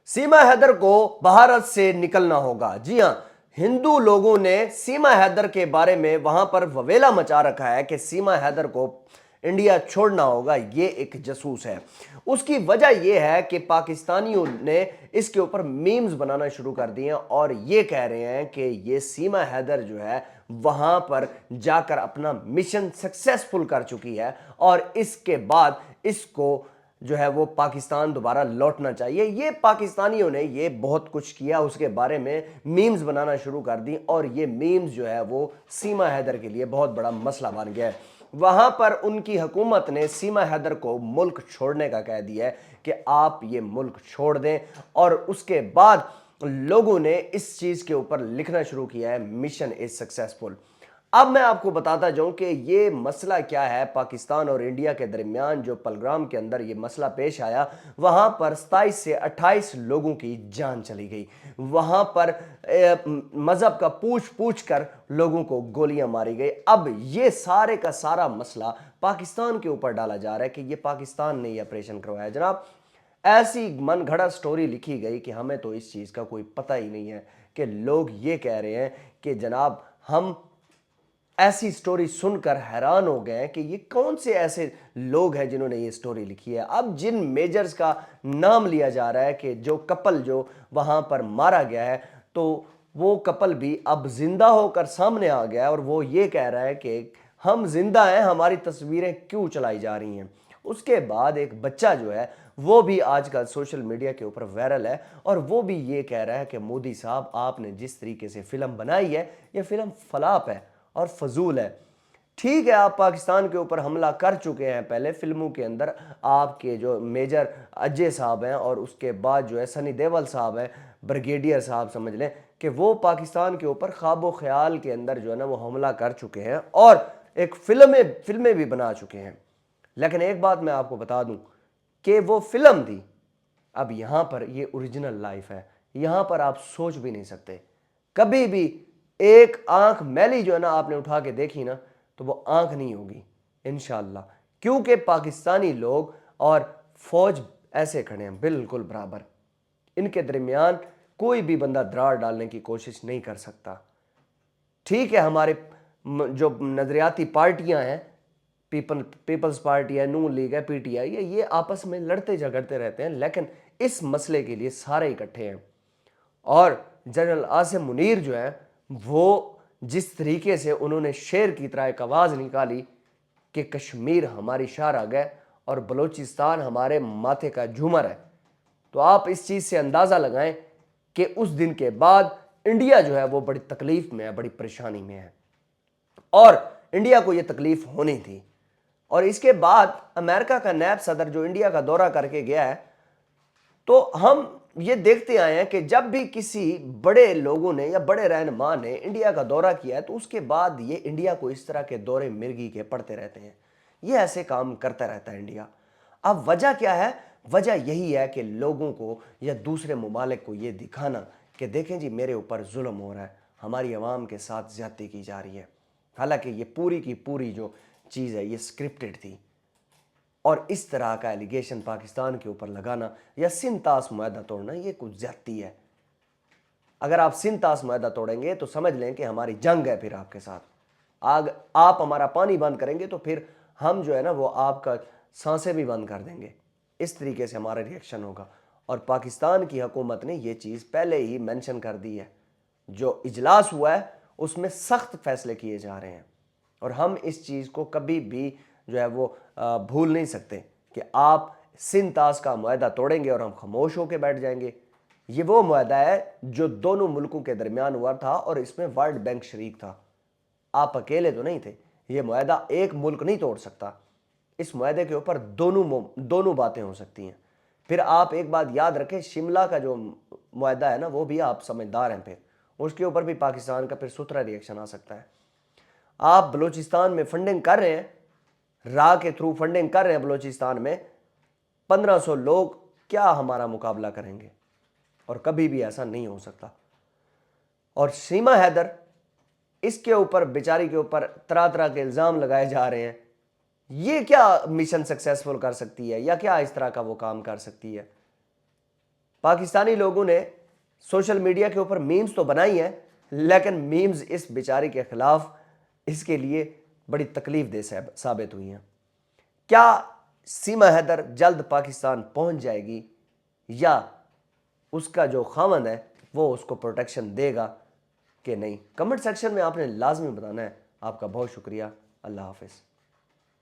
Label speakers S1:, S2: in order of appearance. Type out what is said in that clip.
S1: सीमा हैदर को भारत से निकलना होगा। जी हां, हिंदू लोगों ने सीमा हैदर के बारे में वहां पर ववेला मचा रखा है कि सीमा हैदर को इंडिया छोड़ना होगा, ये एक जासूस है। उसकी वजह यह है कि पाकिस्तानियों ने इसके ऊपर मीम्स बनाना शुरू कर दिए हैं और ये कह रहे हैं कि ये सीमा हैदर जो है वहां पर जाकर अपना मिशन सक्सेसफुल कर चुकी है और इसके बाद इसको जो है वो पाकिस्तान दोबारा लौटना चाहिए। ये पाकिस्तानियों ने ये बहुत कुछ किया, उसके बारे में मीम्स बनाना शुरू कर दी और ये मीम्स जो है वो सीमा हैदर के लिए बहुत बड़ा मसला बन गया है। वहां पर उनकी हुकूमत ने सीमा हैदर को मुल्क छोड़ने का कह दिया है कि आप ये मुल्क छोड़ दें और उसके बाद लोगों ने इस चीज के ऊपर लिखना शुरू किया है, मिशन इज सक्सेसफुल। अब मैं आपको बताता जाऊं कि ये मसला क्या है। पाकिस्तान और इंडिया के दरमियान जो पहलगाम के अंदर ये मसला पेश आया, वहां पर 27 से 28 लोगों की जान चली गई। वहां पर मजहब का पूछ पूछ कर लोगों को गोलियां मारी गई। अब ये सारे का सारा मसला पाकिस्तान के ऊपर डाला जा रहा है कि ये पाकिस्तान ने ये ऑपरेशन करवाया। जनाब, ऐसी मनगढ़ंत स्टोरी लिखी गई कि हमें तो इस चीज का कोई पता ही नहीं है कि लोग ये कह रहे हैं कि जनाब हम ऐसी स्टोरी सुनकर हैरान हो गए कि ये कौन से ऐसे लोग हैं जिन्होंने ये स्टोरी लिखी है। अब जिन मेजर्स का नाम लिया जा रहा है कि जो कपल जो वहां पर मारा गया है, तो वो कपल भी अब जिंदा होकर सामने आ गया है और वो ये कह रहा है कि हम जिंदा हैं, हमारी तस्वीरें क्यों चलाई जा रही हैं। उसके बाद एक बच्चा जो है वो भी आजकल सोशल मीडिया के ऊपर वायरल है और वो भी ये कह रहा है कि मोदी साहब आपने जिस तरीके से फिल्म बनाई है ये फिल्म फलाप है और फजूल है। ठीक है, आप पाकिस्तान के ऊपर हमला कर चुके हैं पहले फिल्मों के अंदर, आपके जो मेजर अजय साहब हैं और उसके बाद जो है सनी देओल साहब हैं, ब्रिगेडियर साहब समझ लें कि वो पाकिस्तान के ऊपर ख्वाबो ख्याल के अंदर जो है ना वो हमला कर चुके हैं और एक फिल्में भी बना चुके हैं। लेकिन एक बात मैं आपको बता दूं कि वो फिल्म थी, अब यहां पर ये ओरिजिनल लाइफ है। यहां पर आप सोच भी नहीं सकते, कभी भी एक आंख मैली जो है ना आपने उठा के देखी ना तो वो आंख नहीं होगी इंशाल्लाह, क्योंकि पाकिस्तानी लोग और फौज ऐसे खड़े हैं बिल्कुल बराबर। इनके दरमियान कोई भी बंदा दरार डालने की कोशिश नहीं कर सकता। ठीक है, हमारे जो नजरियाती पार्टियां हैं, पीपल्स पार्टी है, नून लीग है, पीटीआई है, ये आपस में लड़ते झगड़ते रहते हैं, लेकिन इस मसले के लिए सारे इकट्ठे हैं। और जनरल आसिम मुनीर जो है वो जिस तरीके से उन्होंने शेर की तरह एक आवाज निकाली कि कश्मीर हमारी शाहराग है और बलूचिस्तान हमारे माथे का झूमर है, तो आप इस चीज से अंदाजा लगाएं कि उस दिन के बाद इंडिया जो है वो बड़ी तकलीफ में है, बड़ी परेशानी में है और इंडिया को यह तकलीफ होनी थी। और इसके बाद अमेरिका का नैब सदर जो इंडिया का दौरा करके गया है, तो हम ये देखते आए हैं कि जब भी किसी बड़े लोगों ने या बड़े रहनुमा ने इंडिया का दौरा किया है तो उसके बाद ये इंडिया को इस तरह के दौरे मिर्गी के पड़ते रहते हैं। ये ऐसे काम करता रहता है इंडिया। अब वजह क्या है? वजह यही है कि लोगों को या दूसरे ममालिक को ये दिखाना कि देखें जी मेरे ऊपर जुल्म हो रहा है, हमारी आवाम के साथ ज्यादती की जा रही है। हालांकि ये पूरी की पूरी जो चीज़ है ये स्क्रिप्टेड थी और इस तरह का एलिगेशन पाकिस्तान के ऊपर लगाना या सिंतास मुआहदा तोड़ना ये कुछ ज्यादती है। अगर आप सिंतास मुआहदा तोड़ेंगे तो समझ लें कि हमारी जंग है फिर आपके साथ। आप हमारा पानी बंद करेंगे तो फिर हम जो है ना वो आपका सांसें भी बंद कर देंगे। इस तरीके से हमारा रिएक्शन होगा और पाकिस्तान की हुकूमत ने ये चीज़ पहले ही मेंशन कर दी है। जो इजलास हुआ है उसमें सख्त फैसले किए जा रहे हैं और हम इस चीज़ को कभी भी जो है वो भूल नहीं सकते कि आप सिंतास का मुआहदा तोड़ेंगे और हम खामोश होकर बैठ जाएंगे। ये वो मुआहदा है जो दोनों मुल्कों के दरमियान हुआ था और इसमें वर्ल्ड बैंक शरीक था। आप अकेले तो नहीं थे, ये मुआहदा एक मुल्क नहीं तोड़ सकता। इस मुआहदे के ऊपर दोनों बातें हो सकती हैं। फिर आप एक बात याद रखें, शिमला का जो मुआहदा है ना वो भी आप समझदार हैं, फिर उसके ऊपर भी पाकिस्तान का फिर सुथरा रिएक्शन आ सकता है। आप बलूचिस्तान में फंडिंग कर रहे हैं, रा के थ्रू फंडिंग कर रहे हैं बलूचिस्तान में, 1500 लोग क्या हमारा मुकाबला करेंगे? और कभी भी ऐसा नहीं हो सकता। और सीमा हैदर, इसके ऊपर बेचारी के ऊपर तरह तरह के इल्जाम लगाए जा रहे हैं। ये क्या मिशन सक्सेसफुल कर सकती है या क्या इस तरह का वो काम कर सकती है? پاکستانی لوگوں نے سوشل میڈیا کے اوپر میمز تو بنائی ہیں، لیکن میمز اس بیچاری کے خلاف اس کے لیے بڑی تکلیف دہ ثابت ہوئی ہیں۔ کیا سیما حیدر جلد پاکستان پہنچ جائے گی یا اس کا جو خاوند ہے وہ اس کو پروٹیکشن دے گا کہ نہیں؟ کمنٹ سیکشن میں آپ نے لازمی بتانا ہے۔ آپ کا بہت شکریہ۔ اللہ حافظ۔